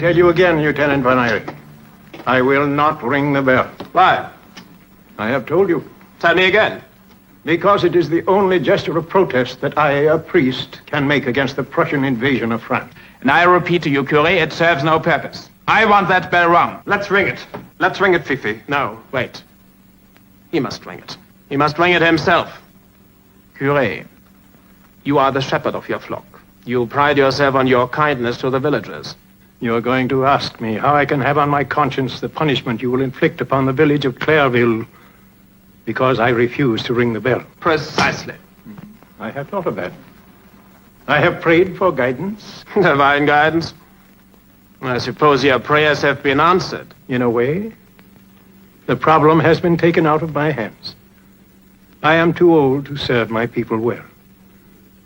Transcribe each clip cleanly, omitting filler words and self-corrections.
tell you again, Lieutenant Van Eyck, I will not ring the bell. Why? I have told you. Tell me again. Because it is the only gesture of protest that I, a priest, can make against the Prussian invasion of France. And I repeat to you, Curé, it serves no purpose. I want that bell rung. Let's ring it. Let's ring it, Fifi. No, wait. He must ring it. He must ring it himself. Curé, you are the shepherd of your flock. You pride yourself on your kindness to the villagers. You're going to ask me how I can have on my conscience the punishment you will inflict upon the village of Clairville because I refuse to ring the bell. Precisely. I have thought of that. I have prayed for guidance. Divine guidance? I suppose your prayers have been answered. In a way, the problem has been taken out of my hands. I am too old to serve my people well.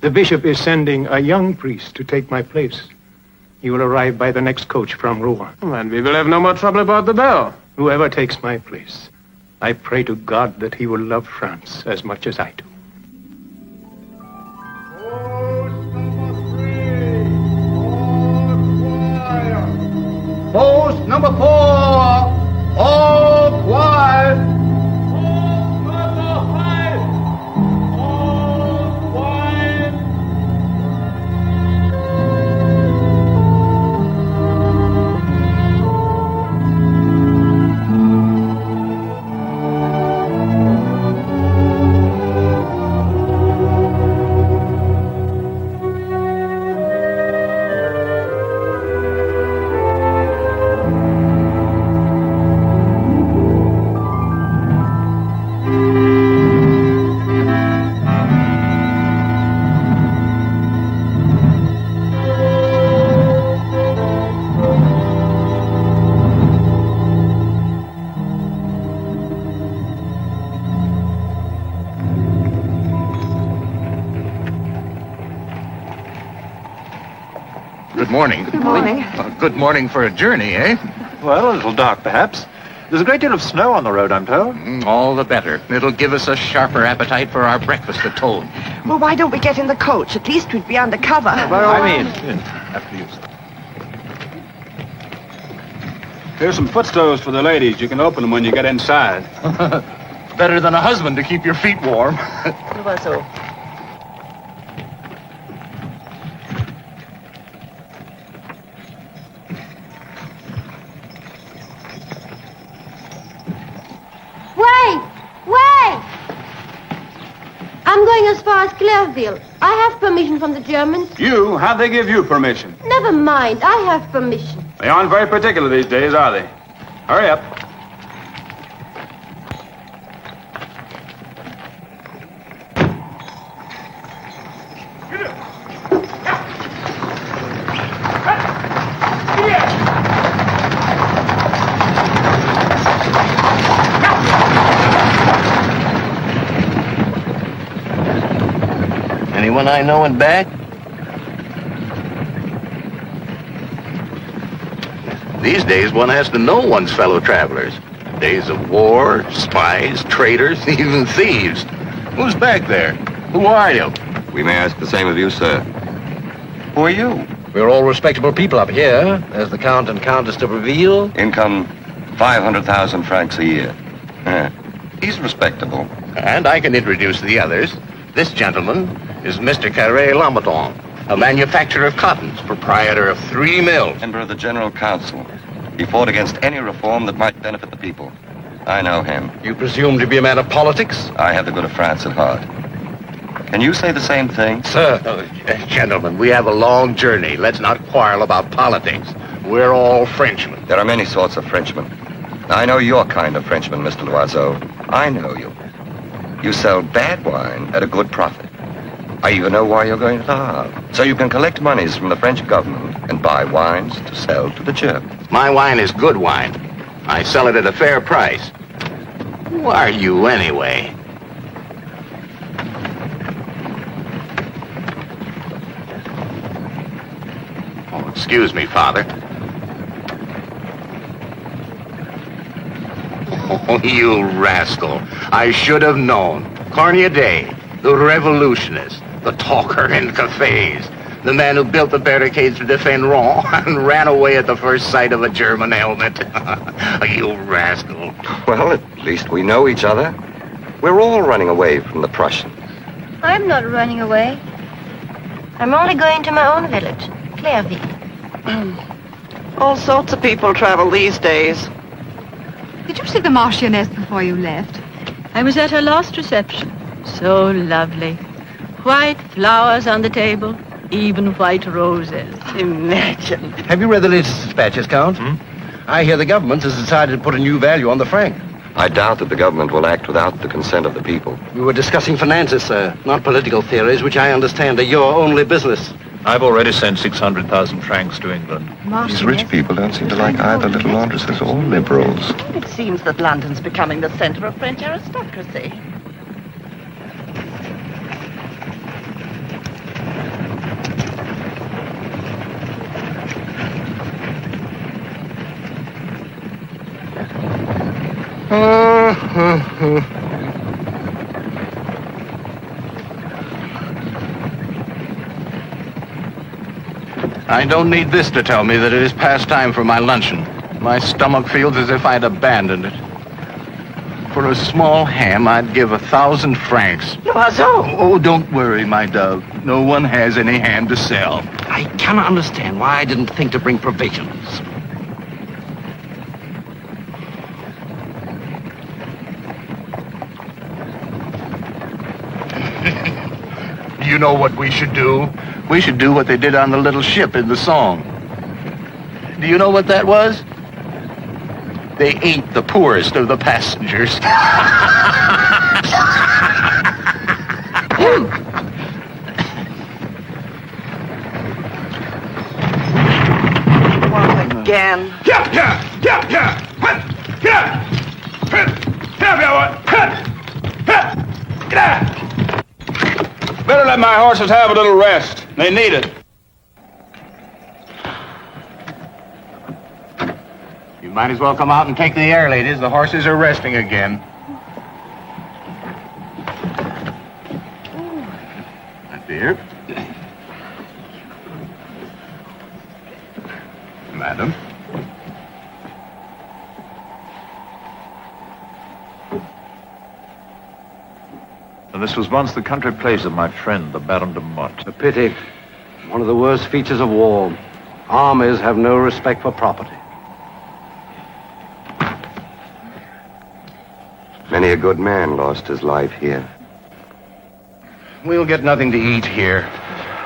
The bishop is sending a young priest to take my place. He will arrive by the next coach from Rouen. And we will have no more trouble about the bell. Whoever takes my place, I pray to God that he will love France as much as I do. Post number 4, all quiet. Post number 5, all quiet. Good morning. Good morning. Good morning for a journey, eh? Well, a little dark, perhaps. There's a great deal of snow on the road, I'm told. All the better. It'll give us a sharper appetite for our breakfast at home. Well, why don't we get in the coach? At least we'd be under cover. After you. Here's some footstoves for the ladies. You can open them when you get inside. Better than a husband to keep your feet warm. Wait! I'm going as far as Clairville. I have permission from the Germans. You? How'd they give you permission? Never mind, I have permission. They aren't very particular these days, are they? Hurry up. Anyone I know in back? These days, one has to know one's fellow travelers. Days of war, spies, traitors, even thieves. Who's back there? Who are you? We may ask the same of you, sir. Who are you? We're all respectable people up here. There's the Count and Countess de Breville. Income 500,000 francs a year. He's respectable. And I can introduce the others. This gentleman is Mr. Carré Lamberton, a manufacturer of cottons, proprietor of 3 mills. Member of the General Council. He fought against any reform that might benefit the people. I know him. You presume to be a man of politics? I have the good of France at heart. Can you say the same thing? Sir, gentlemen, we have a long journey. Let's not quarrel about politics. We're all Frenchmen. There are many sorts of Frenchmen. I know your kind of Frenchman, Mr. Loiseau. I know you. You sell bad wine at a good profit. I even know why you're going to the Havre. So you can collect monies from the French government and buy wines to sell to the Germans. My wine is good wine. I sell it at a fair price. Who are you, anyway? Oh, excuse me, Father. Oh, you rascal. I should have known. Cornier Day, the revolutionist, the talker in cafes, The man who built the barricades to defend Rouen and ran away at the first sight of a German helmet. You rascal. Well, at least we know each other. We're all running away from the Prussians. I'm not running away. I'm only going to my own village, Clairville. All sorts of people travel these days. Did you see the Marchioness before you left? I was at her last reception. So lovely. White flowers on the table, even white roses. Imagine. Have you read the latest dispatches, Count? I hear the government has decided to put a new value on the franc. I doubt that the government will act without the consent of the people. We were discussing finances, sir, not political theories, which I understand are your only business. I've already sent 600,000 francs to England. These rich people don't seem to like either little laundresses or liberals. It seems that London's becoming the center of French aristocracy. I don't need this to tell me that it is past time for my luncheon. My stomach feels as if I'd abandoned it. For a small ham, I'd give 1,000 francs. Loiseau! Oh, don't worry, my dove. No one has any ham to sell. I cannot understand why I didn't think to bring provisions. You know what we should do? We should do what they did on the little ship in the song. Do you know what that was? They ate the poorest of the passengers. What again? Better let my horses have a little rest. They need it. You might as well come out and take the air, ladies. The horses are resting again. My dear. Madam. And this was once the country place of my friend, the Baron de Motte. A pity. One of the worst features of war. Armies have no respect for property. Many a good man lost his life here. We'll get nothing to eat here.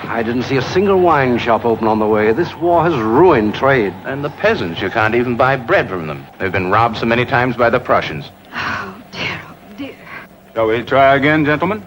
I didn't see a single wine shop open on the way. This war has ruined trade. And the peasants, you can't even buy bread from them. They've been robbed so many times by the Prussians. Oh, dear, oh, dear. Shall we try again, gentlemen?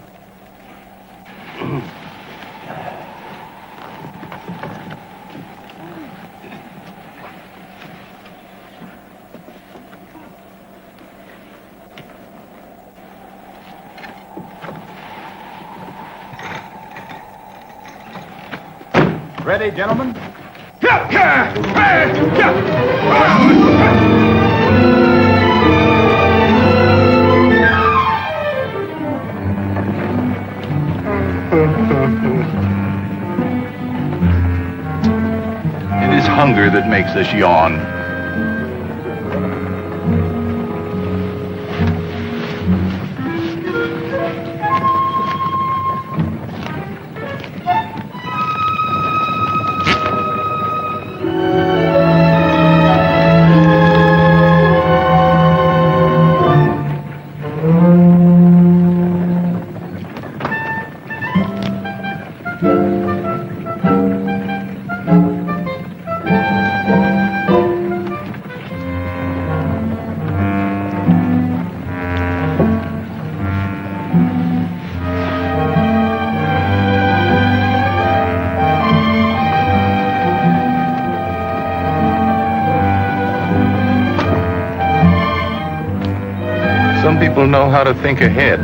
Ready, gentlemen? It is hunger that makes us yawn. Some people know how to think ahead.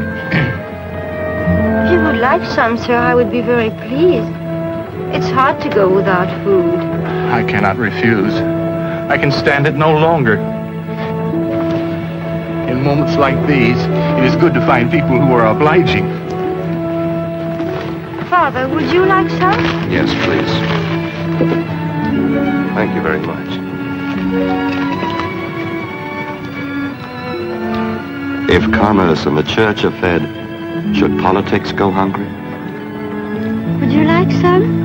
If you would like some, sir, I would be very pleased. It's hard to go without food. I cannot refuse. I can stand it no longer. In moments like these, it is good to find people who are obliging. Father, would you like some? Yes, please. Thank you very much. If commerce and the church are fed, should politics go hungry? Would you like some?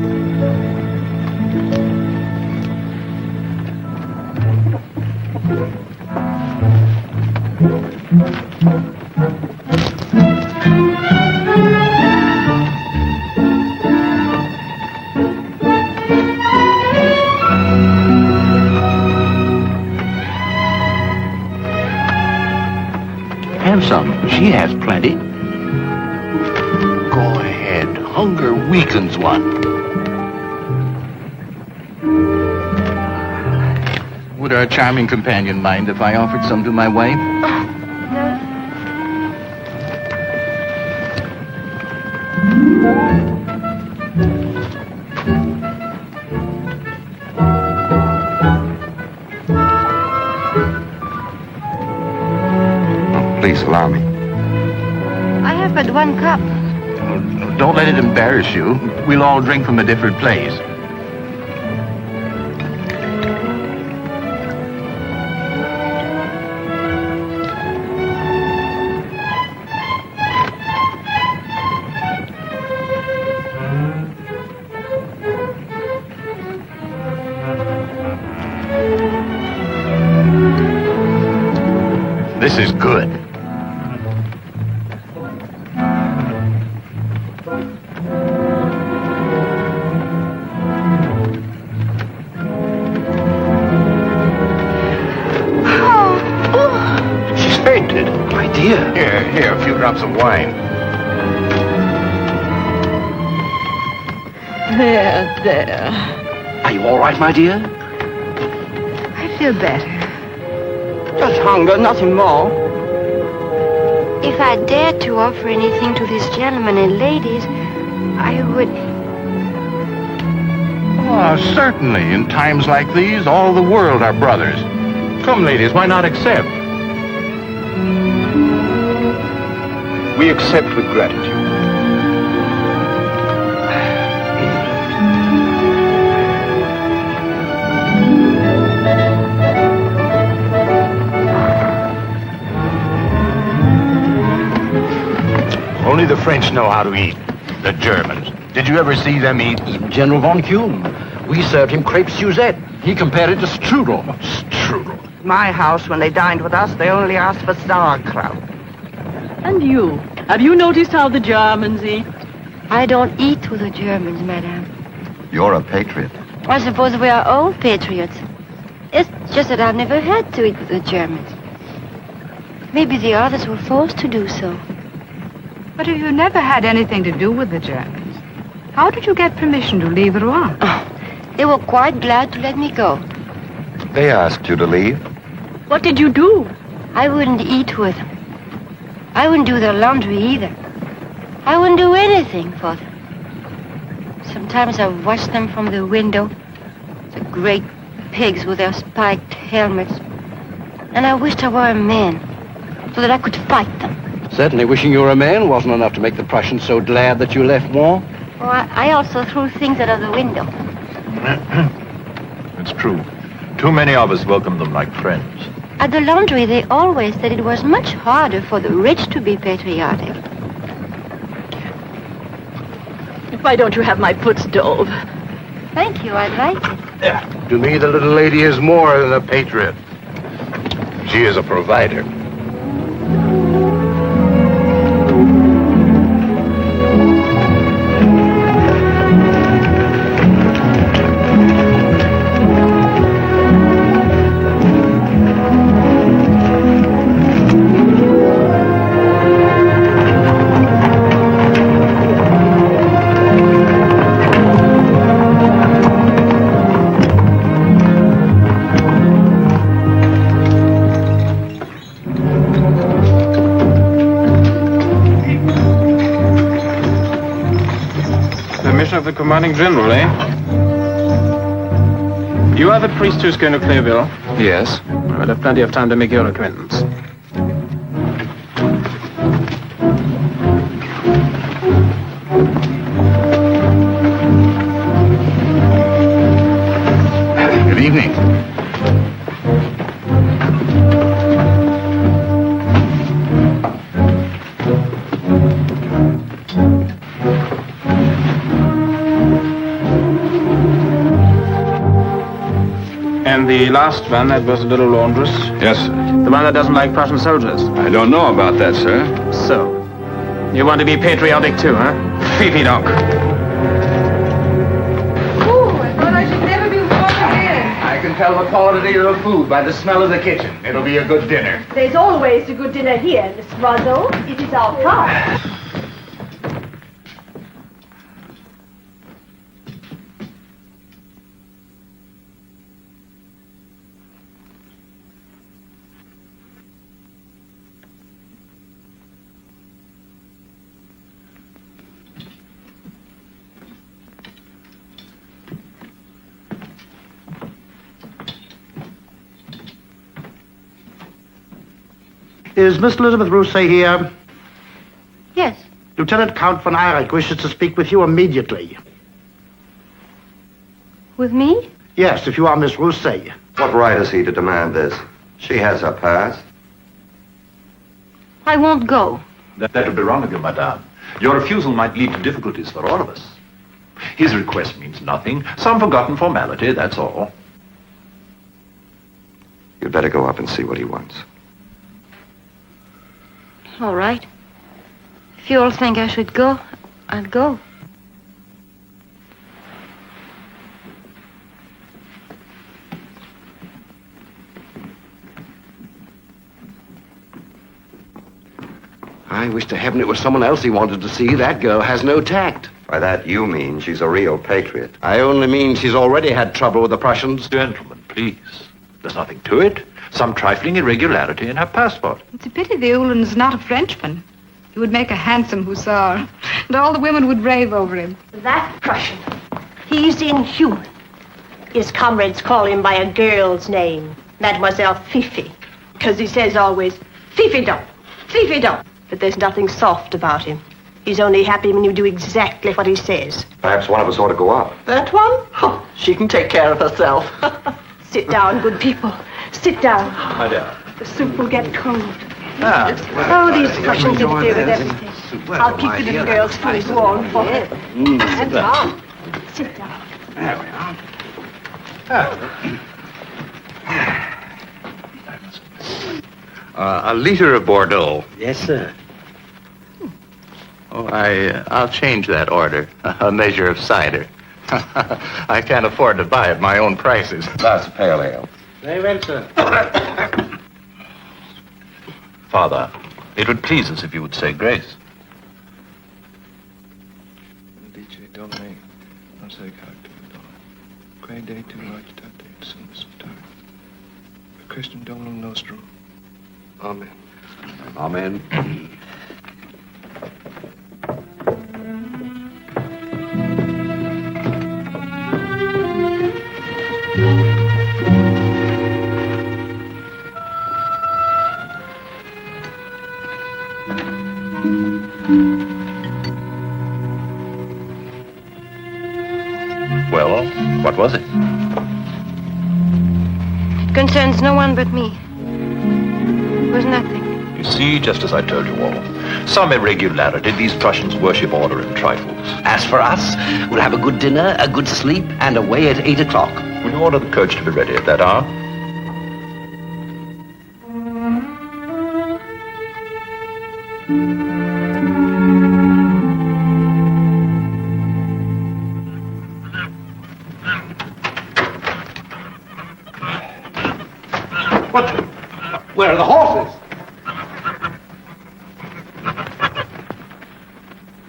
Have some. She has plenty. Go ahead. Hunger weakens one. Would our charming companion mind if I offered some to my wife? Please allow me. I have but one cup. Don't let it embarrass you. We'll all drink from a different place. This is good. She's fainted. My dear. Here, a few drops of wine. There. Are you all right, my dear? I feel better. Just hunger, nothing more. If I dared to offer anything to these gentlemen and ladies, I would... Oh, certainly. In times like these, all the world are brothers. Come, ladies, why not accept? We accept with gratitude. Only the French know how to eat. The Germans. Did you ever see them eat? Even General von Kuhn. We served him crepe Suzette. He compared it to strudel. Strudel. My house, when they dined with us, they only asked for sauerkraut. And you? Have you noticed how the Germans eat? I don't eat with the Germans, madame. You're a patriot. I suppose we are all patriots. It's just that I've never had to eat with the Germans. Maybe the others were forced to do so. But if you never had anything to do with the Germans, how did you get permission to leave Rouen? Oh, they were quite glad to let me go. They asked you to leave? What did you do? I wouldn't eat with them. I wouldn't do their laundry either. I wouldn't do anything for them. Sometimes I watched them from the window, the great pigs with their spiked helmets. And I wished I were a man, so that I could fight them. Certainly wishing you were a man wasn't enough to make the Prussians so glad that you left Rouen. Oh, I also threw things out of the window. It's true. Too many of us welcome them like friends. At the laundry, they always said it was much harder for the rich to be patriotic. Why don't you have my foot stove? Thank you, I'd like it. To me, the little lady is more than a patriot. She is a provider. Of the commanding general, eh? You are the priest who's going to Clearville? Yes. I'll have plenty of time to make your acquaintance. evening. And the last one, that was a little laundress? Yes, sir. The one that doesn't like Prussian soldiers? I don't know about that, sir. So, you want to be patriotic too, huh? Fifi dog. Ooh, I thought I should never be walking in. I can tell the quality of the food by the smell of the kitchen. It'll be a good dinner. There's always a good dinner here, Miss Loiseau. It is our pride. Is Miss Elizabeth Rousset here? Yes. Lieutenant Count von Eyrick wishes to speak with you immediately. With me? Yes, if you are Miss Rousset. What right has he to demand this? She has her past. I won't go. That would be wrong of you, madame. Your refusal might lead to difficulties for all of us. His request means nothing. Some forgotten formality, that's all. You'd better go up and see what he wants. All right. If you all think I should go, I'll go. I wish to heaven it was someone else he wanted to see. That girl has no tact. By that you mean she's a real patriot. I only mean she's already had trouble with the Prussians. Gentlemen, please. There's nothing to it. Some trifling irregularity in her passport. It's a pity the Uhlen's not a Frenchman. He would make a handsome hussar, and all the women would rave over him. That Prussian, he's inhuman. His comrades call him by a girl's name, Mademoiselle Fifi, because he says always, Fifi don't, Fifi don't. But there's nothing soft about him. He's only happy when you do exactly what he says. Perhaps one of us ought to go up. That one? Oh, she can take care of herself. Sit down, good people. Sit down. Madame. The soup will get cold. Ah, Oh, these Prussians interfere with everything. I'll keep the little girl's food warm for her. Sit down. Sit down. There we are. A liter of Bordeaux. Yes, sir. Oh, I'll change that order. A measure of cider. I can't afford to buy at my own prices. Glass of pale ale. Very well, sir. Father, it would please us if you would say grace. Christum Dominum Nostrum. Amen. Amen. Well, what was it? It concerns no one but me. It was nothing. You see, just as I told you all. Some irregularity. These Prussians worship order in trifles. As for us, we'll have a good dinner, a good sleep, and away at 8 o'clock. Will you order the coach to be ready at that hour? Where are the horses?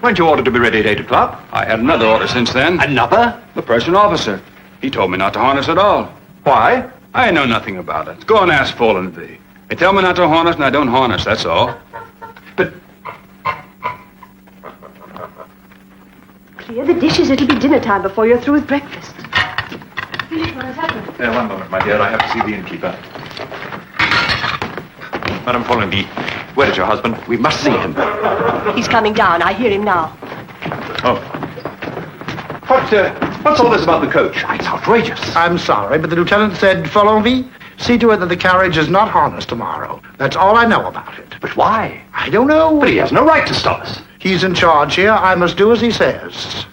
Weren't you ordered to be ready at 8 o'clock? I had another order since then. Another? The Prussian officer. He told me not to harness at all. Why? I know nothing about it. Go and ask Fallen V. They tell me not to harness, and I don't harness, that's all. But Clear the dishes. It'll be dinner time before you're through with breakfast. What has happened? One moment, my dear. I have to see the innkeeper. Madame Follenby, where is your husband? We must see him. He's coming down. I hear him now. Oh. What's all this about the coach? It's outrageous. I'm sorry, but the lieutenant said, follow me. See to it that the carriage is not harnessed tomorrow. That's all I know about it. But why? I don't know. But he has no right to stop us. He's in charge here. I must do as he says.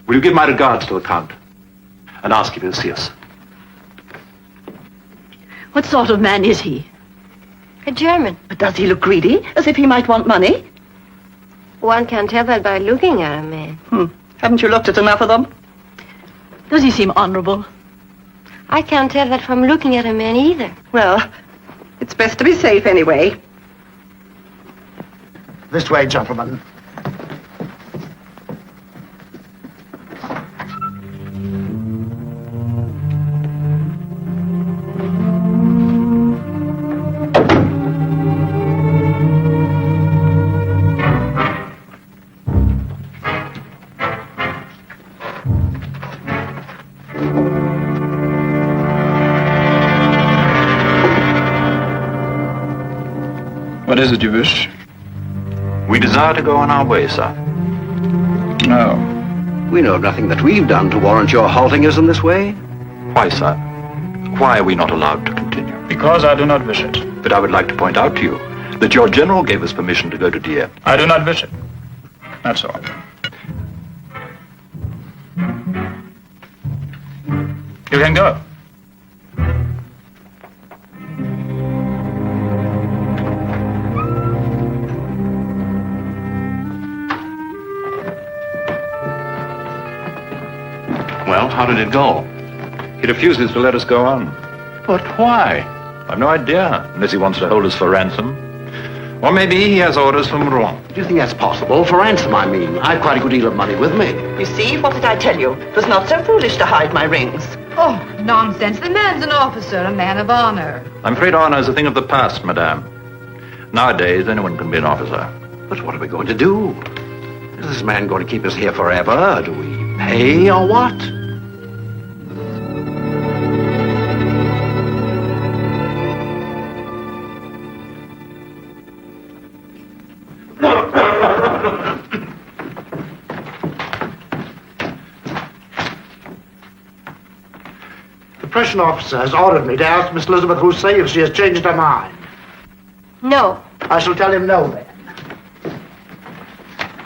Will you give my regards to the Count and ask him to see us? What sort of man is he? A German. But does he look greedy, as if he might want money? One can tell that by looking at a man. Haven't you looked at enough of them? Does he seem honorable? I can't tell that from looking at a man either. Well, it's best to be safe anyway. This way, gentlemen. What is it you wish? We desire to go on our way, sir. No. We know of nothing that we've done to warrant your halting us in this way. Why, sir? Why are we not allowed to continue? Because I do not wish it. But I would like to point out to you that your general gave us permission to go to Dieppe. I do not wish it. That's all. You can go. Well, how did it go? He refuses to let us go on. But why? I've no idea, unless he wants to hold us for ransom. Or maybe he has orders from Rouen. Do you think that's possible? For ransom, I mean. I've quite a good deal of money with me. You see, what did I tell you? It was not so foolish to hide my rings. Oh, nonsense. The man's an officer, a man of honor. I'm afraid honor is a thing of the past, madame. Nowadays, anyone can be an officer. But what are we going to do? Is this man going to keep us here forever? Do we pay or what? The Prussian officer has ordered me to ask Miss Elizabeth Rousset if she has changed her mind. No. I shall tell him no, then.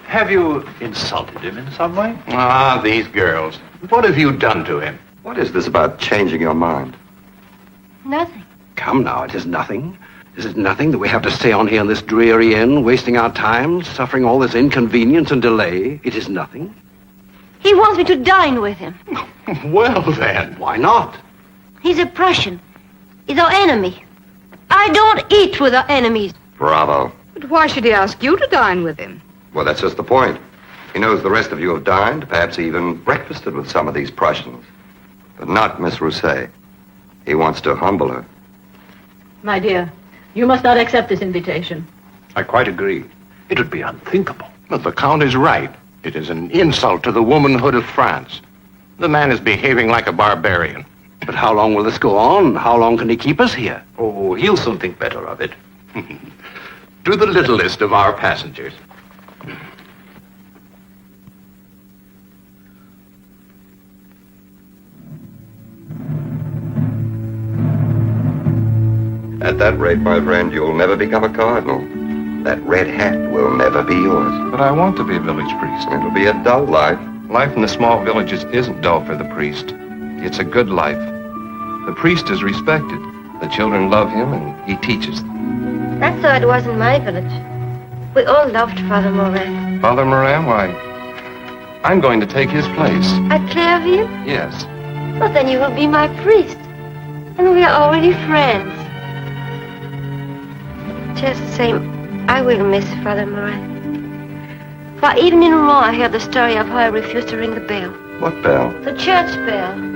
Have you insulted him in some way? Ah, these girls. What have you done to him? What is this about changing your mind? Nothing. Come now, it is nothing. Is it nothing that we have to stay on here in this dreary inn, wasting our time, suffering all this inconvenience and delay? It is nothing. He wants me to dine with him. Well, then. Why not? He's a Prussian. He's our enemy. I don't eat with our enemies. Bravo. But why should he ask you to dine with him? Well, that's just the point. He knows the rest of you have dined, perhaps even breakfasted with some of these Prussians. But not Miss Rousset. He wants to humble her. My dear, you must not accept this invitation. I quite agree. It would be unthinkable. But the Count is right. It is an insult to the womanhood of France. The man is behaving like a barbarian. But how long will this go on? How long can he keep us here? Oh, he'll soon think better of it. To the littlest of our passengers. At that rate, my friend, you'll never become a cardinal. That red hat will never be yours. But I want to be a village priest. It'll be a dull life. Life in the small villages isn't dull for the priest. It's a good life. The priest is respected. The children love him, and he teaches them. That's how it was in my village. We all loved Father Morin. Father Morin, why, I'm going to take his place. At Clairville? Yes. Well, then you will be my priest. And we are already friends. Just the same, I will miss Father Morin. For even in Rouen, I heard the story of how I refused to ring the bell. What bell? The church bell.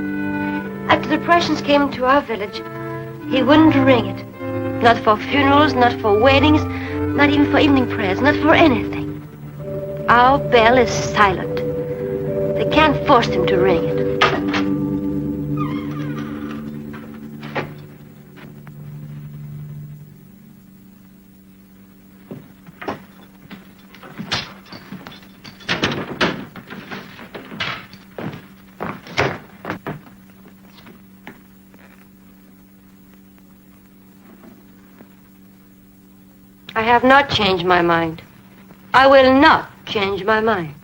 After the Prussians came to our village, he wouldn't ring it. Not for funerals, not for weddings, not even for evening prayers, not for anything. Our bell is silent. They can't force him to ring it. I have not changed my mind. I will not change my mind.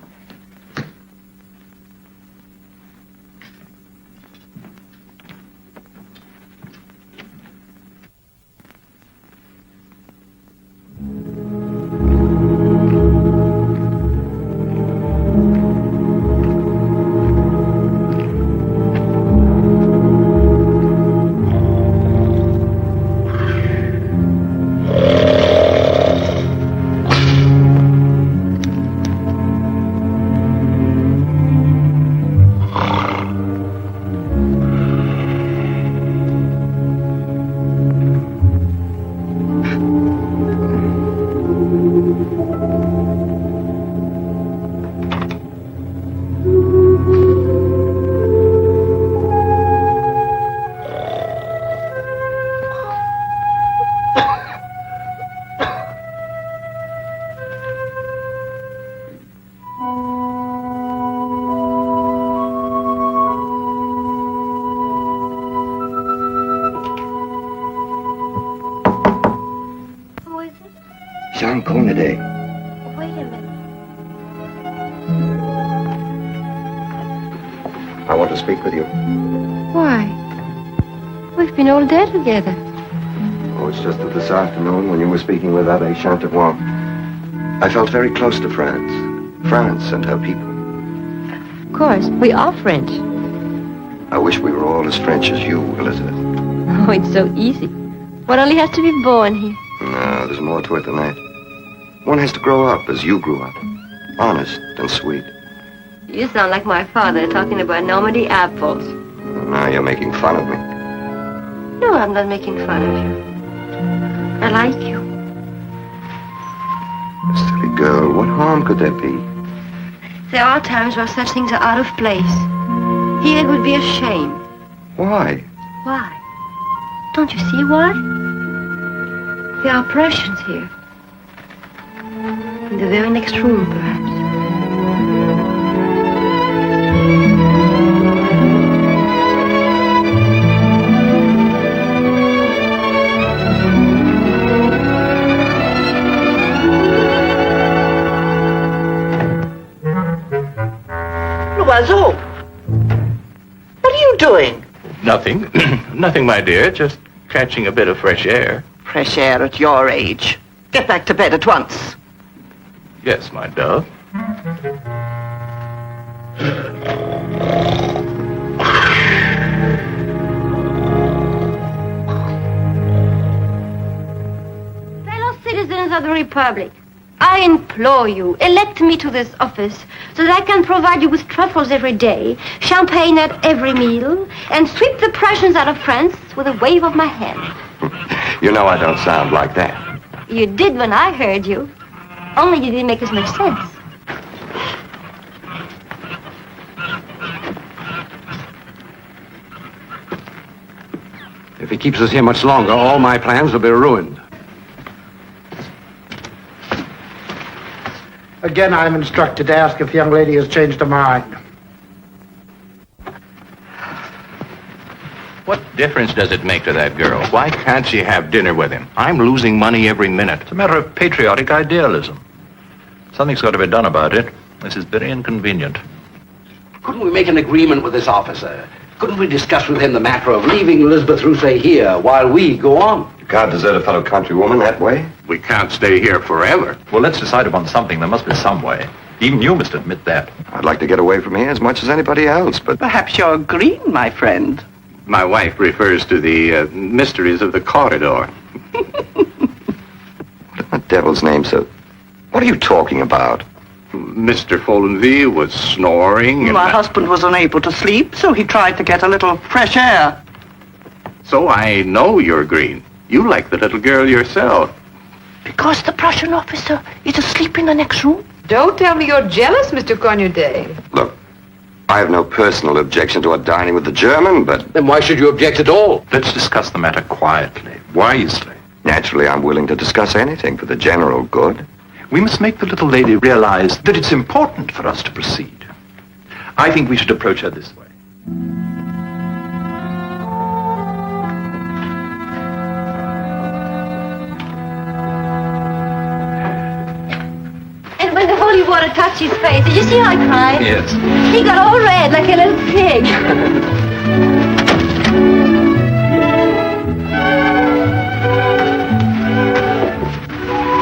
Jean Cornaday. Wait a minute. I want to speak with you. Why? We've been all day together. Oh, it's just that this afternoon, when you were speaking with Abbe Chantevoix, I felt very close to France. France and her people. Of course, we are French. I wish we were all as French as you, Elizabeth. Oh, it's so easy. One only has to be born here. No, there's more to it than that. One has to grow up as you grew up. Honest and sweet. You sound like my father talking about Normandy apples. Now you're making fun of me. No, I'm not making fun of you. I like you. Silly girl, what harm could there be? There are times where such things are out of place. Here it would be a shame. Why? Why? Don't you see why? There are Prussians here. In the very next room, perhaps. Loiseau, what are you doing? Nothing. Nothing, my dear. Just catching a bit of fresh air. Fresh air at your age. Get back to bed at once. Yes, my dove. Fellow citizens of the Republic, I implore you, elect me to this office so that I can provide you with truffles every day, champagne at every meal, and sweep the Prussians out of France with a wave of my hand. You know I don't sound like that. You did when I heard you. Only you didn't make as much sense. If he keeps us here much longer, all my plans will be ruined. Again, I'm instructed to ask if the young lady has changed her mind. What difference does it make to that girl? Why can't she have dinner with him? I'm losing money every minute. It's a matter of patriotic idealism. Something's got to be done about it. This is very inconvenient. Couldn't we make an agreement with this officer? Couldn't we discuss with him the matter of leaving Elizabeth Rousset here while we go on? You can't desert a fellow countrywoman that way. We can't stay here forever. Well, let's decide upon something. There must be some way. Even you must admit that. I'd like to get away from here as much as anybody else, but... Perhaps you're green, my friend. My wife refers to the mysteries of the corridor. What the devil's name, sir? What are you talking about? Mr. Follenvie was snoring. My husband was unable to sleep, so he tried to get a little fresh air. So I know you're green. You like the little girl yourself. Because the Prussian officer is asleep in the next room. Don't tell me you're jealous, Mr. Cornudet. Look, I have no personal objection to her dining with the German, but... Then why should you object at all? Let's discuss the matter quietly, wisely. Naturally, I'm willing to discuss anything for the general good. We must make the little lady realize that it's important for us to proceed. I think we should approach her this way. and the holy water touched his face. Did you see how he cried? Yes. He got all red like a little pig.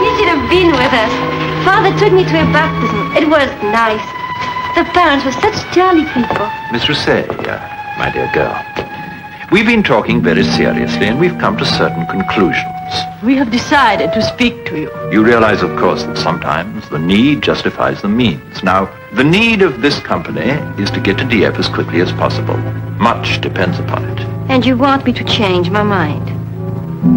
You should have been with us. Father took me to a baptism. It was nice. The parents were such jolly people. Miss Rousset, my dear girl, we've been talking very seriously and we've come to certain conclusions. We have decided to speak to you. You realize, of course, that sometimes the need justifies the means. Now, the need of this company is to get to Dieppe as quickly as possible. Much depends upon it. And you want me to change my mind?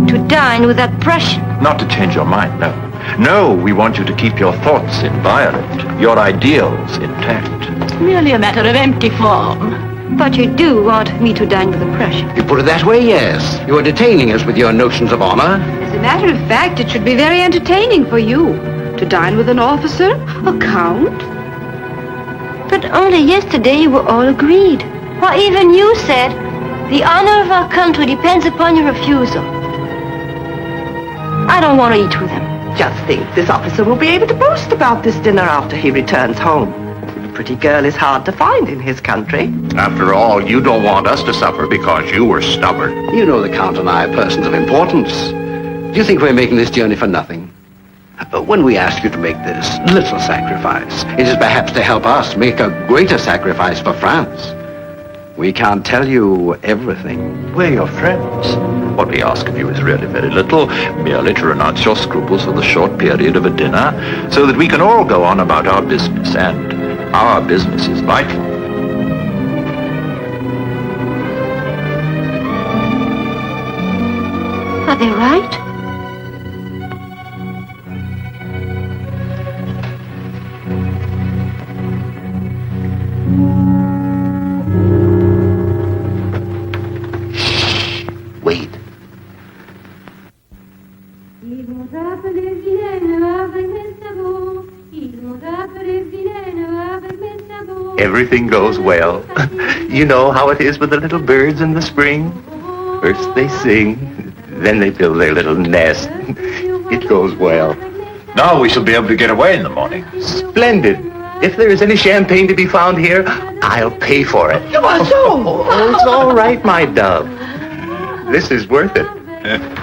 To dine with that Prussian? Not to change your mind, no. No, we want you to keep your thoughts inviolate, your ideals intact. It's merely a matter of empty form. But you do want me to dine with the Prussian? You put it that way, yes. You are detaining us with your notions of honor. As a matter of fact, it should be very entertaining for you to dine with an officer, a count. But only yesterday you were all agreed. Why, even you said, the honor of our country depends upon your refusal. I don't want to eat with him. Just think, this officer will be able to boast about this dinner after he returns home. A pretty girl is hard to find in his country. After all, you don't want us to suffer because you were stubborn. You know the Count and I are persons of importance. Do you think we're making this journey for nothing? When we ask you to make this little sacrifice, it is perhaps to help us make a greater sacrifice for France. We can't tell you everything. We're your friends. What we ask of you is really very little, merely to renounce your scruples for the short period of a dinner, so that we can all go on about our business, and our business is vital. Are they right? Wait. Everything goes well. You know how it is with the little birds in the spring. First they sing, then they build their little nest. It goes well. Now we shall be able to get away in the morning. Splendid. If there is any champagne to be found here, I'll pay for it. Oh, it's all right, my dove. This is worth it.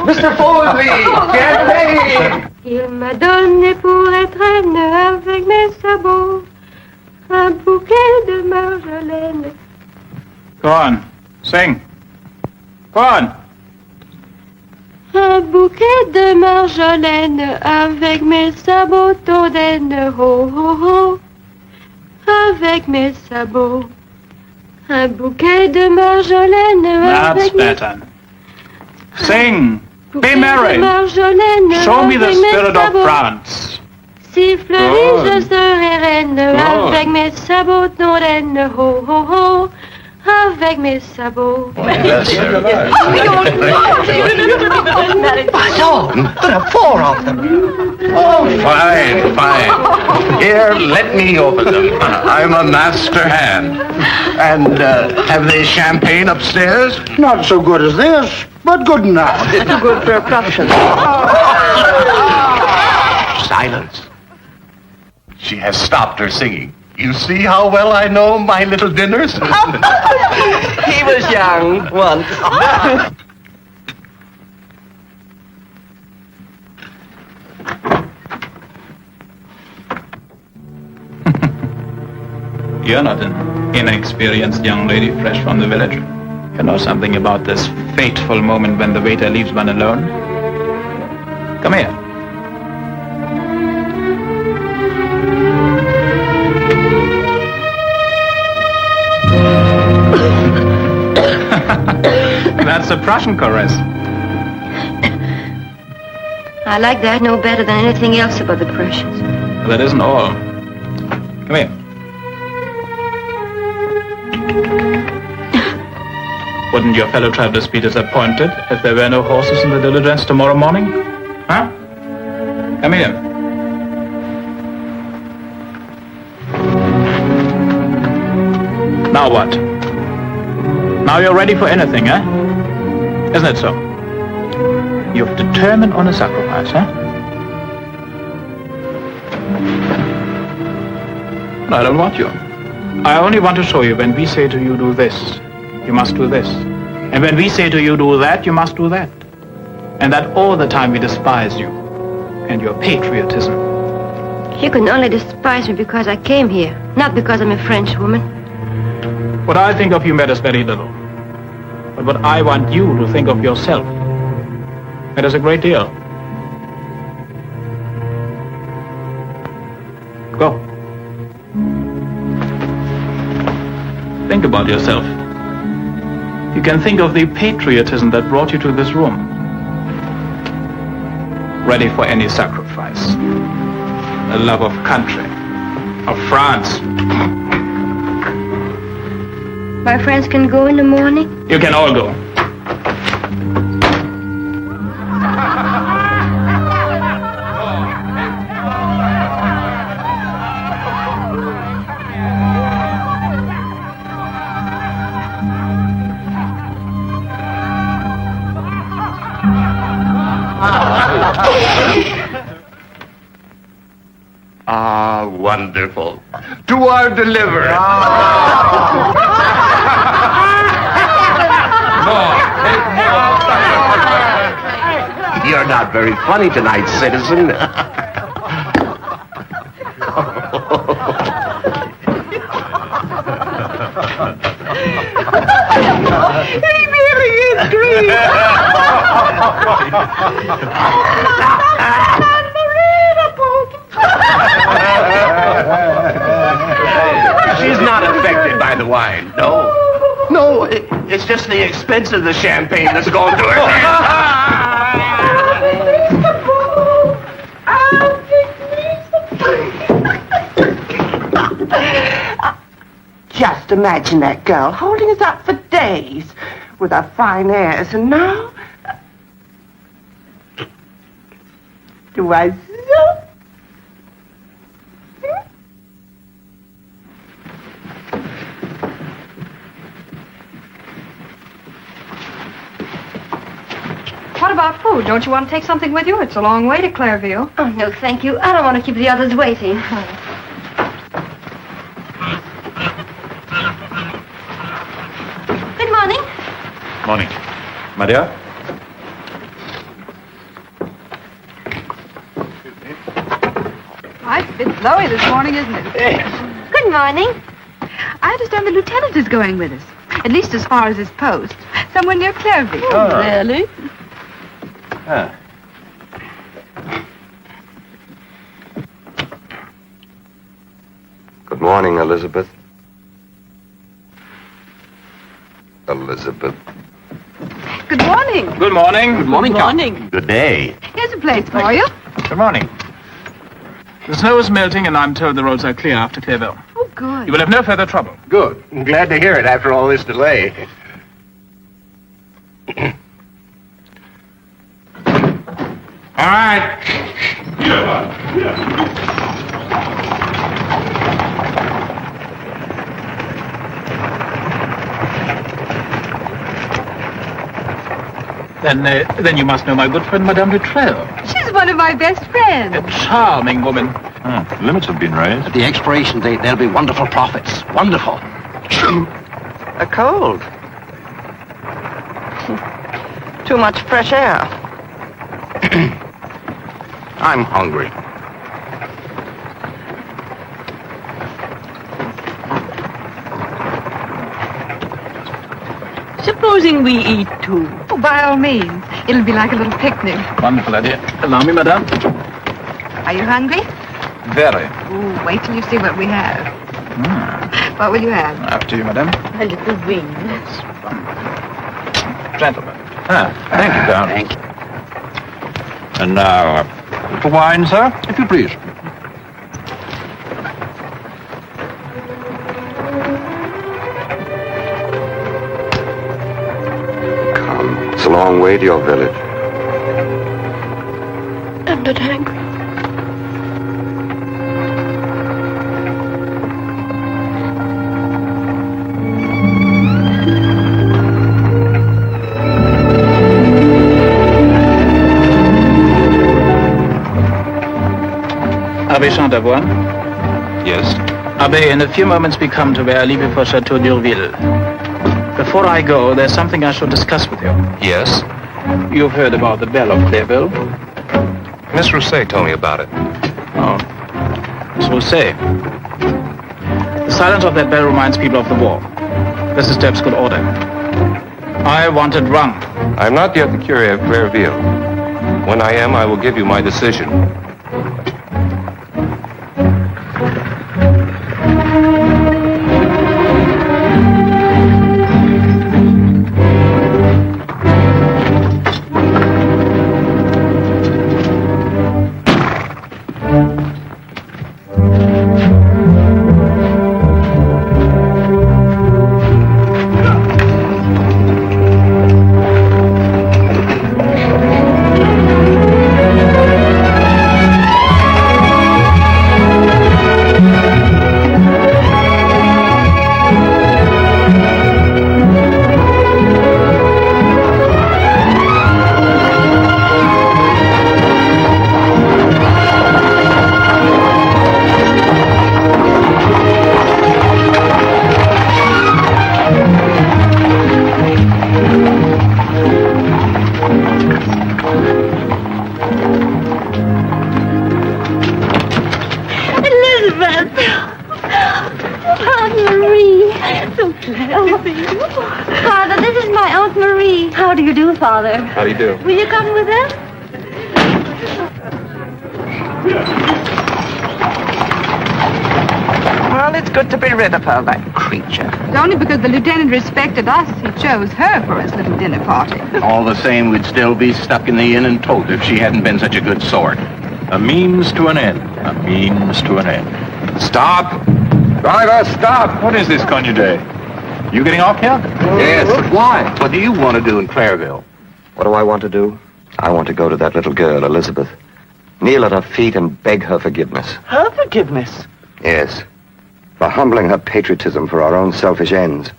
Mr. Foley, champagne! Il m'a donné pour être reine avec mes sabots un bouquet de marjolaine. Go on. Sing. Go on. Un bouquet de marjolaine avec mes sabots taudaine, ho ho ho. Avec mes sabots. Un bouquet de marjolaine That's avec mes better. Sing. Be merry. Show me the spirit of France. Si fleuri, je serai reine avec mes sabots taudaine, ho ho ho. Avec mes sabots. Yes, sir. Pardon, there are 4 of them. Oh, fine, fine. Here, let me open them. I'm a master hand. And have they champagne upstairs? Not so good as this, but good enough. Too good for a Prussian. Silence. She has stopped her singing. You see how well I know my little dinners? He was young once. You're not an inexperienced young lady fresh from the village. You know something about this fateful moment when the waiter leaves one alone? Come here. That's a Prussian chorus. I like that no better than anything else about the Prussians. That isn't all. Come here. Wouldn't your fellow travelers be disappointed if there were no horses in the diligence tomorrow morning? Huh? Come here. Now what? Now you're ready for anything, eh? Isn't it so? You've determined on a sacrifice, huh? I don't want you. I only want to show you when we say to you, do this, you must do this. And when we say to you, do that, you must do that. And that all the time we despise you and your patriotism. You can only despise me because I came here, not because I'm a French woman. What I think of you matters very little. But what I want you to think of yourself matters a great deal. Go. Think about yourself. You can think of the patriotism that brought you to this room. Ready for any sacrifice. A love of country, of France. My friends can go in the morning? You can all go. Ah, wonderful. To our deliverance. You're not very funny tonight, citizen. He really is green. She's not affected by the wine, no. No, it's just the expense of the champagne that's going to her head. Just imagine that girl holding us up for days with her fine airs, and now... Do I so? What about food? Don't you want to take something with you? It's a long way to Clairville. Oh, no, thank you. I don't want to keep the others waiting. Good morning. Morning. My dear? It's a bit blowy this morning, isn't it? Good morning. I understand the lieutenant is going with us. At least as far as his post. Somewhere near Clairville. Oh. Really? Ah. Good morning, Elizabeth. Elizabeth. Good morning. Good morning. Good morning, Good morning. Good day. Here's a place for you. Good morning. The snow is melting and I'm told the roads are clear after Clairville. Oh, good. You will have no further trouble. Good. I'm glad to hear it after all this delay. All right. Then you must know my good friend, Madame Dutrell. She's one of my best friends. A charming woman. Limits have been raised. At the expiration date, there'll be wonderful profits. Wonderful. A cold. Too much fresh air. I'm hungry. Supposing we eat too. Oh, by all means. It'll be like a little picnic. Wonderful idea. Allow me, Madame. Are you hungry? Very. Ooh, wait till you see what we have. What will you have? After you, Madame. A little wing. Gentlemen. Thank you, Count. Thank you. And now, for wine, sir, if you please. Come. It's a long way to your village. I'm not hungry. Abbé d'avoine? Yes. Abbé, in a few moments we come to where I leave you for Chateau d'Urville. Before I go, there's something I should discuss with you. Yes? You've heard about the bell of Clairville? Miss Rousset told me about it. Oh, Miss Rousset. The silence of that bell reminds people of the war. This is Stepp's good order. I want it rung. I'm not yet the Curé of Clairville. When I am, I will give you my decision. Father, this is my Aunt Marie. How do you do, Father? How do you do? Will you come with us? Well, it's good to be rid of her, that creature. It's only because the lieutenant respected us he chose her for his little dinner party. All the same, we'd still be stuck in the inn and told if she hadn't been such a good sort. A means to an end. A means to an end. Stop! Driver, stop! What is this, Cognac? You getting off here? Yes. But why? What do you want to do in Clairville? What do I want to do? I want to go to that little girl, Elizabeth. Kneel at her feet and beg her forgiveness. Her forgiveness? Yes. For humbling her patriotism for our own selfish ends.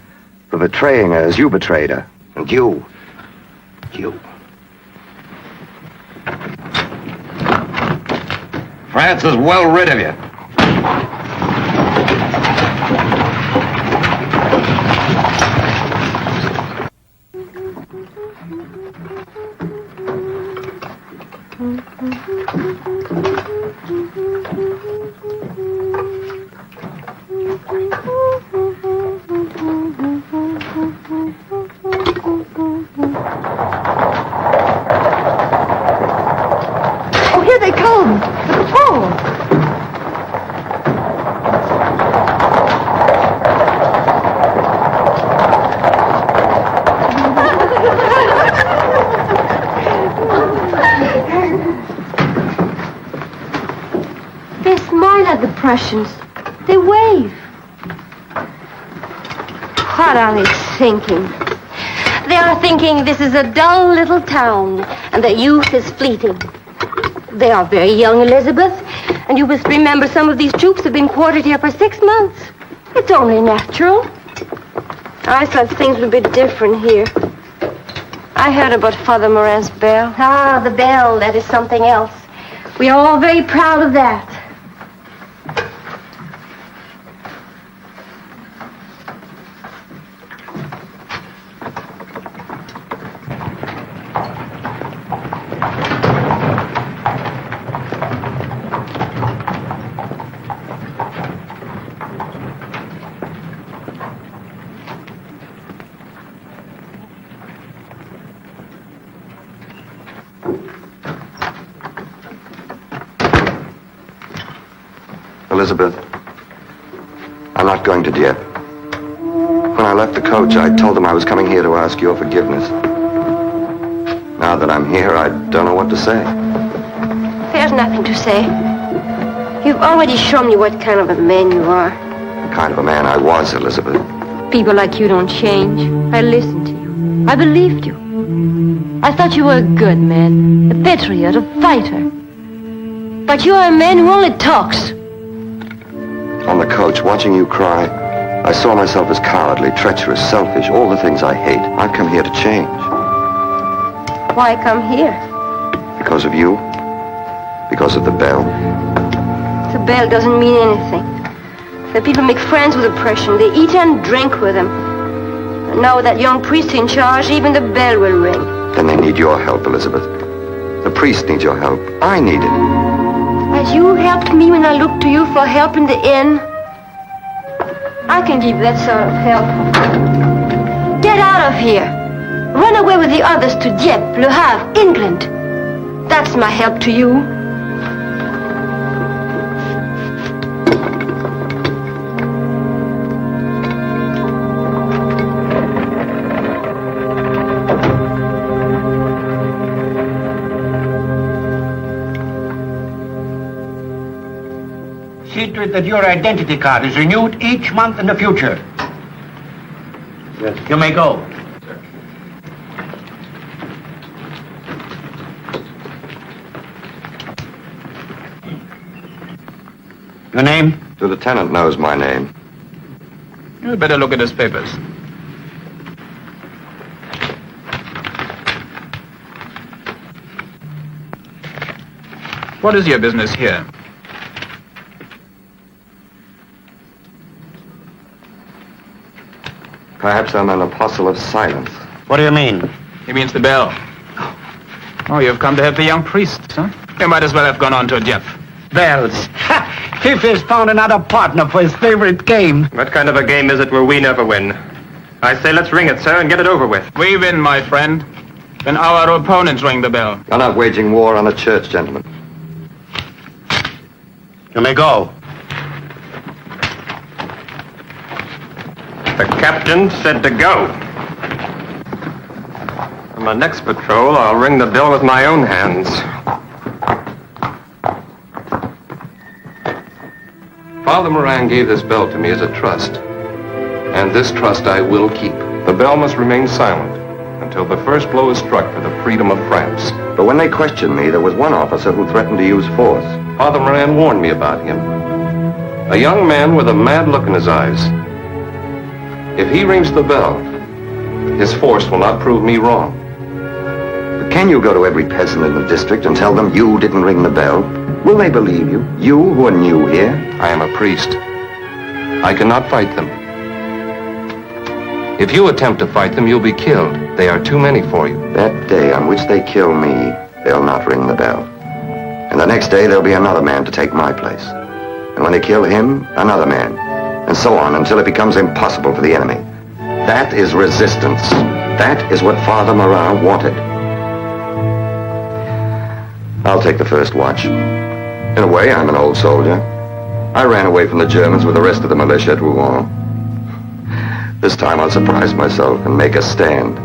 For betraying her as you betrayed her. And you. You. France is well rid of you. Oh, here they come. The patrol. They smile at the Prussians. They wave. What are they thinking? They are thinking this is a dull little town and that youth is fleeting. They are very young, Elizabeth, and you must remember some of these troops have been quartered here for 6 months. It's only natural. I thought things would be different here. I heard about Father Morin's bell. Ah, the bell, that is something else. We are all very proud of that. Elizabeth, I'm not going to Dieppe. When I left the coach, I told them I was coming here to ask your forgiveness. Now that I'm here, I don't know what to say. There's nothing to say. You've already shown me what kind of a man you are. The kind of a man I was, Elizabeth. People like you don't change. I listened to you. I believed you. I thought you were a good man, a patriot, a fighter. But you are a man who only talks. On the coach, watching you cry, I saw myself as cowardly, treacherous, selfish, all the things I hate. I've come here to change. Why come here? Because of you. Because of the bell. The bell doesn't mean anything. The people make friends with oppression. They eat and drink with them. And now with that young priest in charge, even the bell will ring. Then they need your help, Elizabeth. The priest needs your help. I need it. As you helped me when I looked to you for help in the inn, I can give that sort of help. Get out of here. Run away with the others to Dieppe, Le Havre, England. That's my help to you. See to it that your identity card is renewed each month in the future. Yes. You may go. Your name? The lieutenant knows my name. You'd better look at his papers. What is your business here? Perhaps I'm an apostle of silence. What do you mean? He means the bell. Oh, you've come to help the young priest, huh? You might as well have gone on to Dieppe. Bells. Fifi's found another partner for his favorite game. What kind of a game is it where we never win? I say let's ring it, sir, and get it over with. We win, my friend. Then our opponents ring the bell. You're not waging war on a church, gentlemen. You may go. The captain said to go. On my next patrol, I'll ring the bell with my own hands. Father Morin gave this bell to me as a trust. And this trust I will keep. The bell must remain silent until the first blow is struck for the freedom of France. But when they questioned me, there was one officer who threatened to use force. Father Morin warned me about him. A young man with a mad look in his eyes. If he rings the bell, his force will not prove me wrong. But can you go to every peasant in the district and tell them you didn't ring the bell? Will they believe you? You who are new here? I am a priest. I cannot fight them. If you attempt to fight them, you'll be killed. They are too many for you. That day on which they kill me, they'll not ring the bell. And the next day, there'll be another man to take my place. And when they kill him, another man. And so on until it becomes impossible for the enemy. That is resistance. That is what Father Morin wanted. I'll take the first watch. In a way, I'm an old soldier. I ran away from the Germans with the rest of the militia at Rouen. This time I'll surprise myself and make a stand.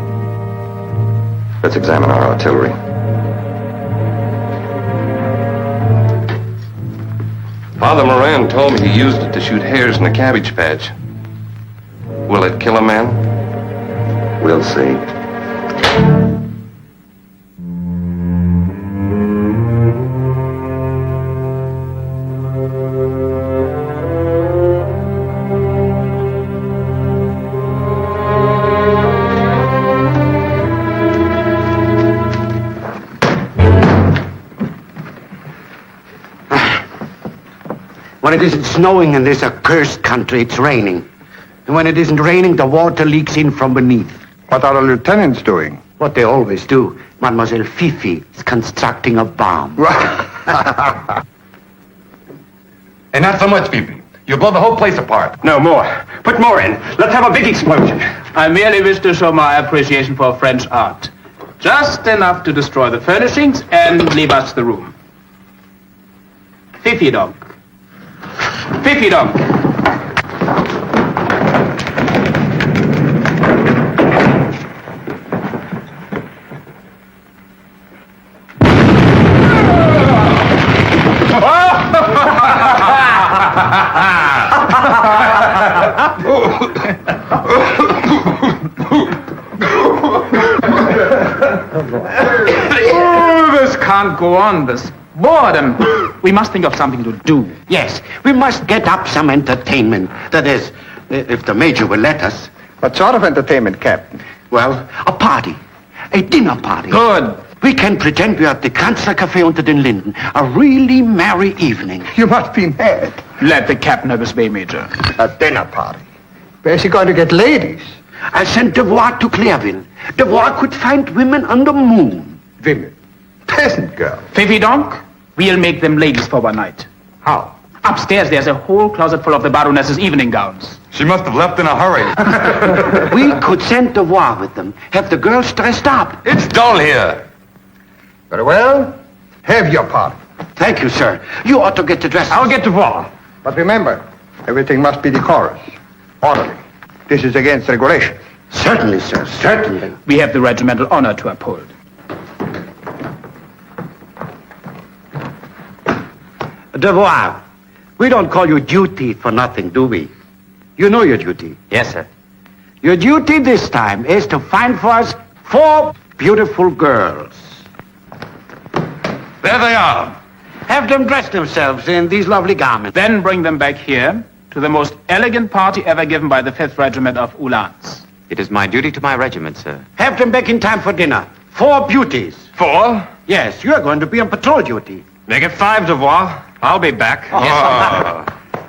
Let's examine our artillery. Father Morin told me he used it to shoot hares in a cabbage patch. Will it kill a man? We'll see. When it isn't snowing in this accursed country, it's raining. And when it isn't raining, the water leaks in from beneath. What are the lieutenants doing? What they always do. Mademoiselle Fifi is constructing a bomb. And not so much, Fifi. You blow the whole place apart. No, more. Put more in. Let's have a big explosion. I merely wish to show my appreciation for French art. Just enough to destroy the furnishings and leave us the room. Fifi dog. Fifi dog. This can't go on, this boredom. We must think of something to do. Yes, we must get up some entertainment. That is, if the Major will let us. What sort of entertainment, Captain? Well, a party. A dinner party. Good. We can pretend we are at the Kanzlercafé unter den Linden. A really merry evening. You must be mad. Let the captain have his way, Major. A dinner party. Where's he going to get ladies? I sent Devoir to Clairville. Devoir could find women on the moon. Women. Peasant girls. Fifi Donk, we'll make them ladies for one night. How? Upstairs, there's a whole closet full of the Baroness's evening gowns. She must have left in a hurry. We could send Devoir with them. Have the girls dressed up. It's dull here. Very well. Have your party. Thank you, sir. You ought to get the dress. I'll get Devoir. But remember, everything must be decorous. Orderly. This is against regulation. Certainly, sir. Certainly. We have the regimental honor to uphold. Devoir, we don't call you duty for nothing, do we? You know your duty. Yes, sir. Your duty this time is to find for us 4 beautiful girls. There they are. Have them dress themselves in these lovely garments. Then bring them back here to the most elegant party ever given by the 5th Regiment of Uhlans. It is my duty to my regiment, sir. Have them back in time for dinner. 4 beauties. 4? Yes, you're going to be on patrol duty. Make it 5, Devoir. I'll be back.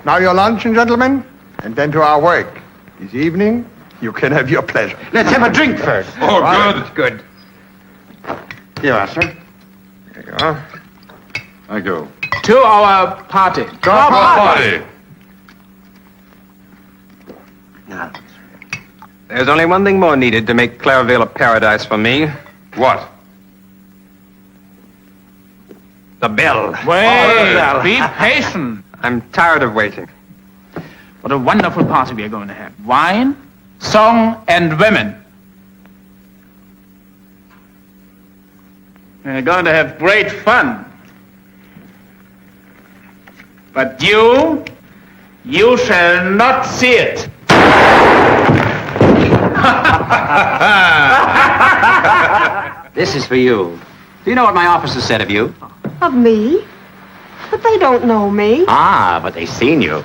Now your luncheon, gentlemen, and then to our work. This evening, you can have your pleasure. Let's have a drink first. Oh, Right. good. Here you are, sir. There you are. Thank you. To our party. To our party. Now, There's only one thing more needed to make Clairville a paradise for me. What? The bell. Wait, be patient. I'm tired of waiting. What a wonderful party we are going to have. Wine, song, and women. We're going to have great fun. But you shall not see it. This is for you. Do you know what my officers said of you? Of me? But they don't know me. Ah, but they've seen you.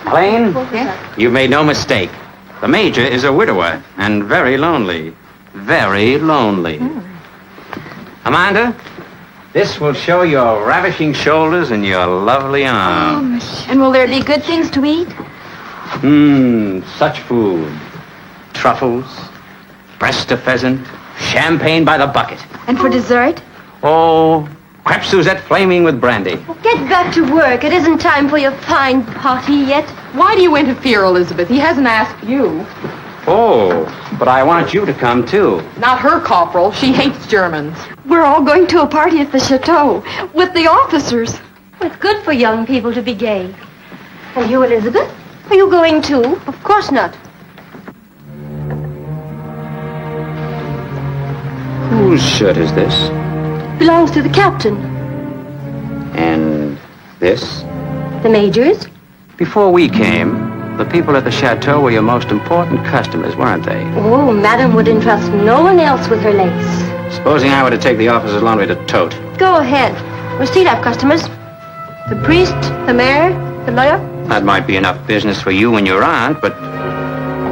Plain? Yes. You've made no mistake. The Major is a widower and very lonely. Very lonely. Amanda, this will show your ravishing shoulders and your lovely arms. And will there be good things to eat? Such food. Truffles, breast of pheasant, champagne by the bucket. And for dessert? Oh, crepe Suzette flaming with brandy. Get back to work. It isn't time for your fine party yet. Why do you interfere, Elizabeth? He hasn't asked you. Oh, but I want you to come, too. Not her, Corporal. She hates Germans. We're all going to a party at the chateau with the officers. It's good for young people to be gay. And you, Elizabeth? Are you going too? Of course not. Whose shirt is this? Belongs to the captain. And this? The major's? Before we came, the people at the chateau were your most important customers, weren't they? Oh, Madam would entrust no one else with her lace. Supposing I were to take the officer's laundry to tote. Go ahead. We'll still have customers. The priest, the mayor, the lawyer. That might be enough business for you and your aunt, but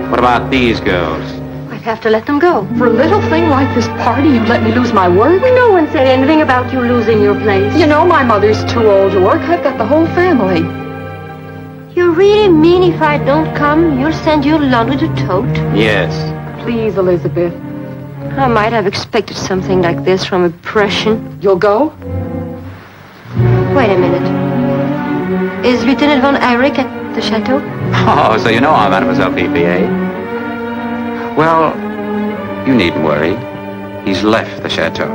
what about these girls? I'd have to let them go. For a little thing like this party, you'd let me lose my work? Well, no one said anything about you losing your place. You know, my mother's too old to work. I've got the whole family. You really mean if I don't come, you'll send your laundry to tote? Yes. Please, Elizabeth. I might have expected something like this from a Prussian. You'll go? Wait a minute. Is Lieutenant von Eyrick at the chateau? Oh, so you know our Mademoiselle Fifi, eh? Well, you needn't worry. He's left the chateau.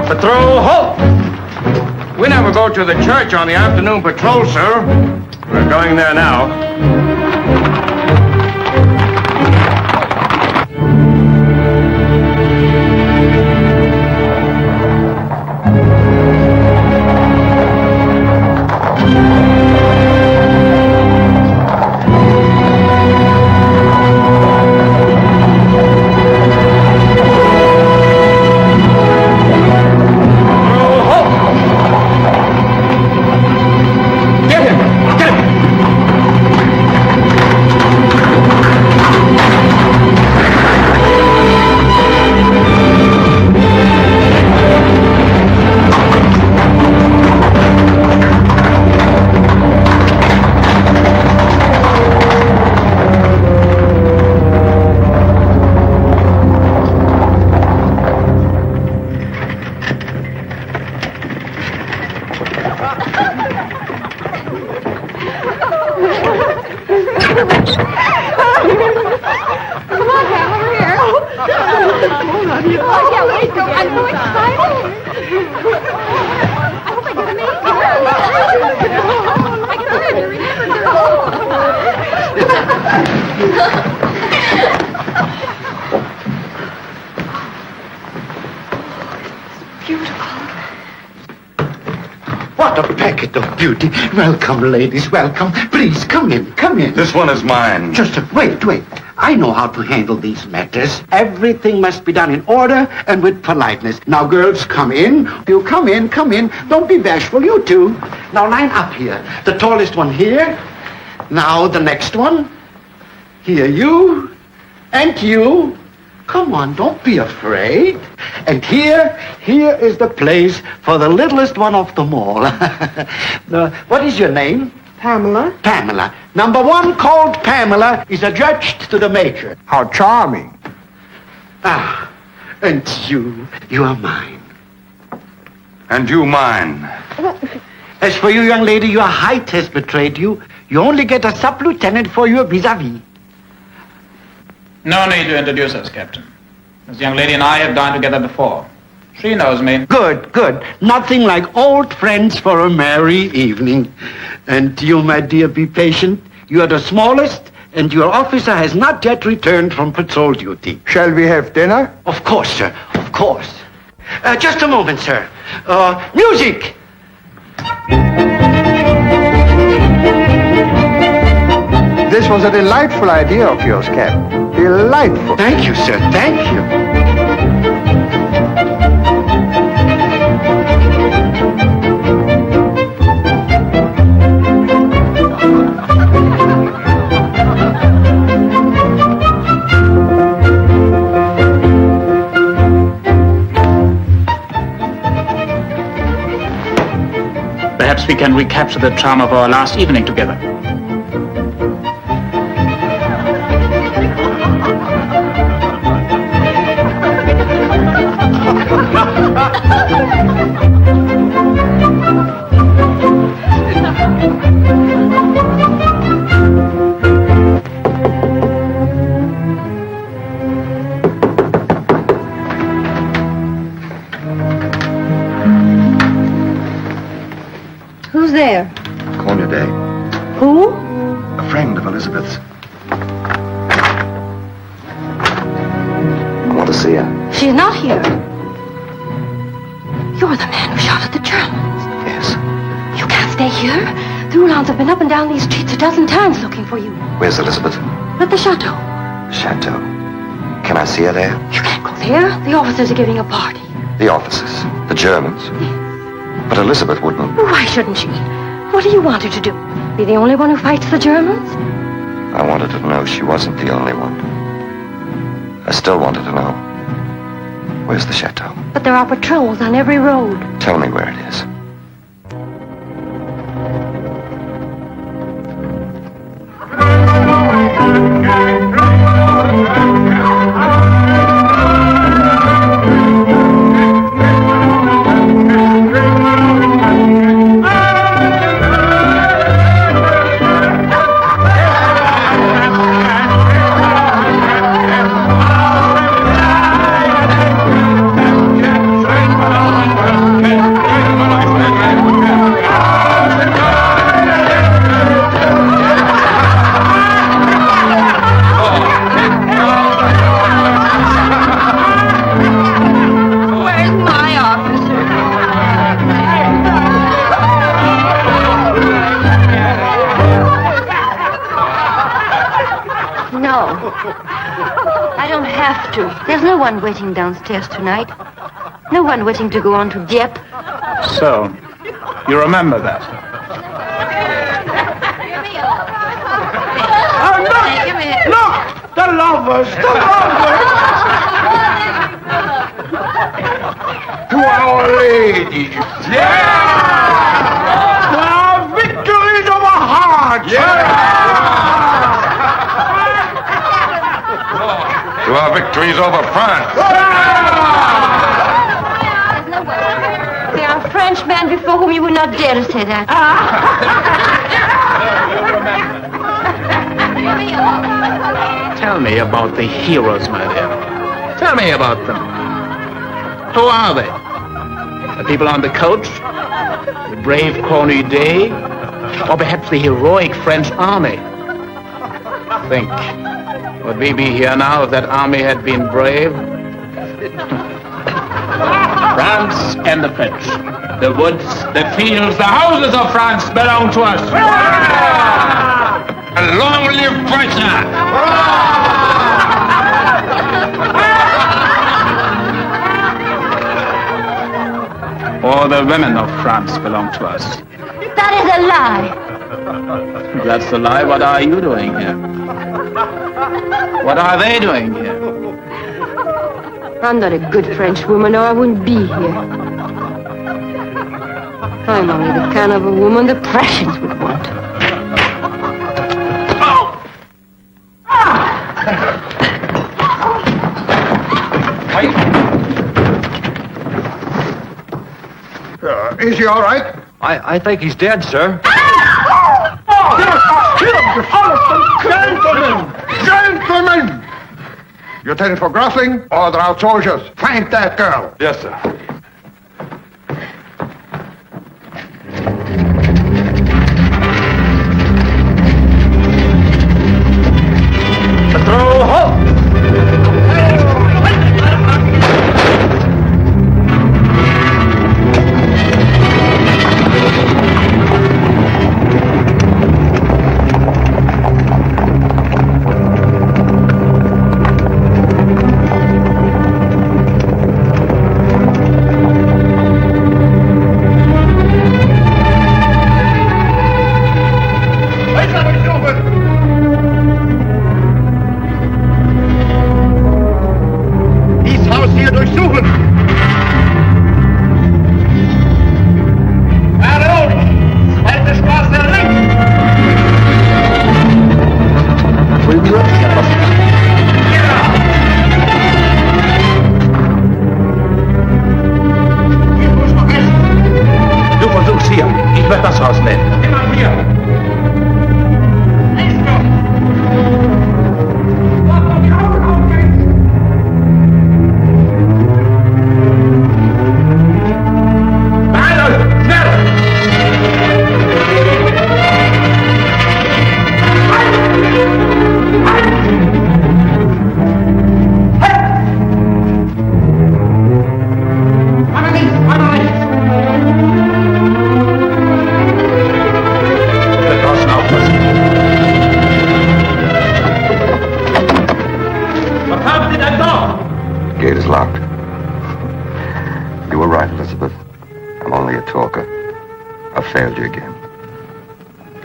Patrol, halt! We never go to the church on the afternoon patrol, sir. We're going there now. Oh, yeah, wait. I'm so excited. I hope I get a make I can Beautiful. What a packet of beauty. Welcome, ladies, welcome. Please, come in, come in. This one is mine. Just wait. I know how to handle these matters. Everything must be done in order and with politeness. Now, girls, come in. You come in. Don't be bashful, you two. Now, line up here. The tallest one here. Now, the next one. Here, you. And you. Come on, don't be afraid. And here is the place for the littlest one of them all. What is your name? Pamela. Pamela. Number one, called Pamela, is adjudged to the major. How charming. Ah, and you are mine. And you mine. As for you, young lady, your height has betrayed you. You only get a sub-lieutenant for your vis-a-vis. No need to introduce us, Captain. This young lady and I have dined together before. She knows me. Good. Nothing like old friends for a merry evening. And you, my dear, be patient. You are the smallest, and your officer has not yet returned from patrol duty. Shall we have dinner? Of course, sir. Of course. Just a moment, sir. Music! This was a delightful idea of yours, Cap. Delightful. Thank you, sir. Thank you. Perhaps we can recapture the charm of our last evening together. Who's there? Corner Day. Who? A friend of Elizabeth's. I want to see her. She's not here. You're the man who shot at the Germans. Yes. You can't stay here. The Uhlans have been up and down these streets a dozen times looking for you. Where's Elizabeth? At the chateau. Chateau. Can I see her there? You can't go there. The officers are giving a party. The officers? The Germans? But Elizabeth wouldn't. Why shouldn't she? What do you want her to do? Be the only one who fights the Germans? I wanted to know she wasn't the only one. I still wanted to know. Where's the chateau? But there are patrols on every road. Tell me where it is. There's no one waiting downstairs tonight. No one waiting to go on to Dieppe. So, you remember that? Look! The lovers! To Our Lady! Yeah! Our victories over hearts! To our victories over France. There are Frenchmen before whom you would not dare to say that. Tell me about the heroes, my dear. Tell me about them. Who are they? The people on the coach? The brave Cornudet? Or perhaps the heroic French army? Think, would we be here now if that army had been brave? France and the French. The woods, the fields, the houses of France belong to us. And long live Prussia! All the women of France belong to us. That is a lie. That's the lie. What are you doing here? What are they doing here? I'm not a good French woman, or I wouldn't be here. I'm only the kind of a woman the Prussians would want. Is he all right? I think he's dead, sir. Gentlemen! Lieutenant for Grossling, order out soldiers. Find that girl. Yes, sir. Throw halt!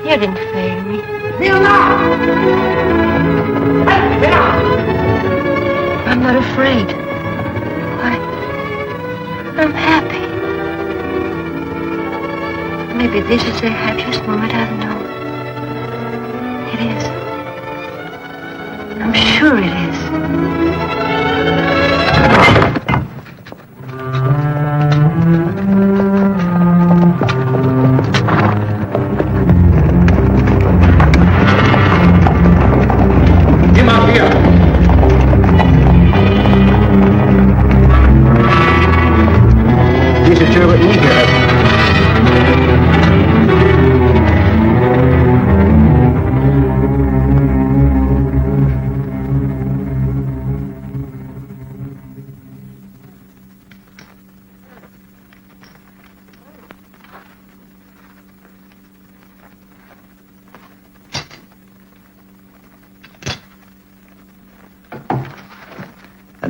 You didn't fail me. I'm not afraid. I'm happy. Maybe this is the happiest moment I've known. It is. I'm sure it is.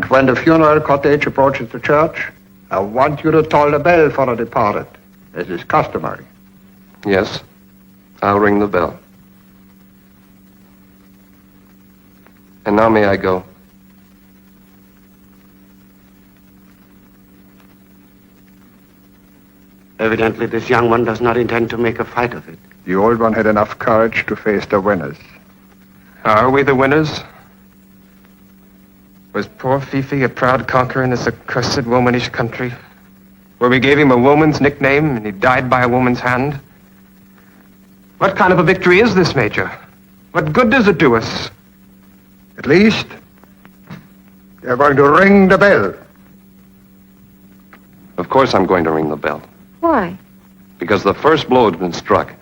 When the funeral cortege approaches the church, I want you to toll the bell for the departed, as is customary. Yes, I'll ring the bell. And now may I go? Evidently, this young one does not intend to make a fight of it. The old one had enough courage to face the winners. Are we the winners? Was poor Fifi a proud conqueror in this accursed womanish country, where we gave him a woman's nickname and he died by a woman's hand? What kind of a victory is this, Major? What good does it do us? At least, they're going to ring the bell. Of course I'm going to ring the bell. Why? Because the first blow has been struck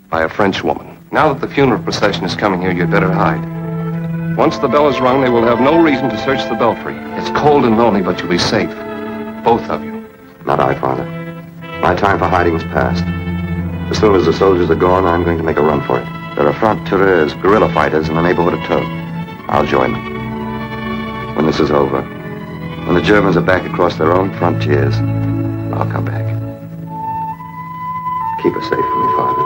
by a French woman. Now that the funeral procession is coming here, you'd better hide. Once the bell is rung, they will have no reason to search the belfry. It's cold and lonely, but you'll be safe. Both of you. Not I, Father. My time for hiding is past. As soon as the soldiers are gone, I'm going to make a run for it. There are francs-tireurs, guerrilla fighters in the neighborhood of Tours. I'll join them. When this is over, when the Germans are back across their own frontiers, I'll come back. Keep her safe from me, Father.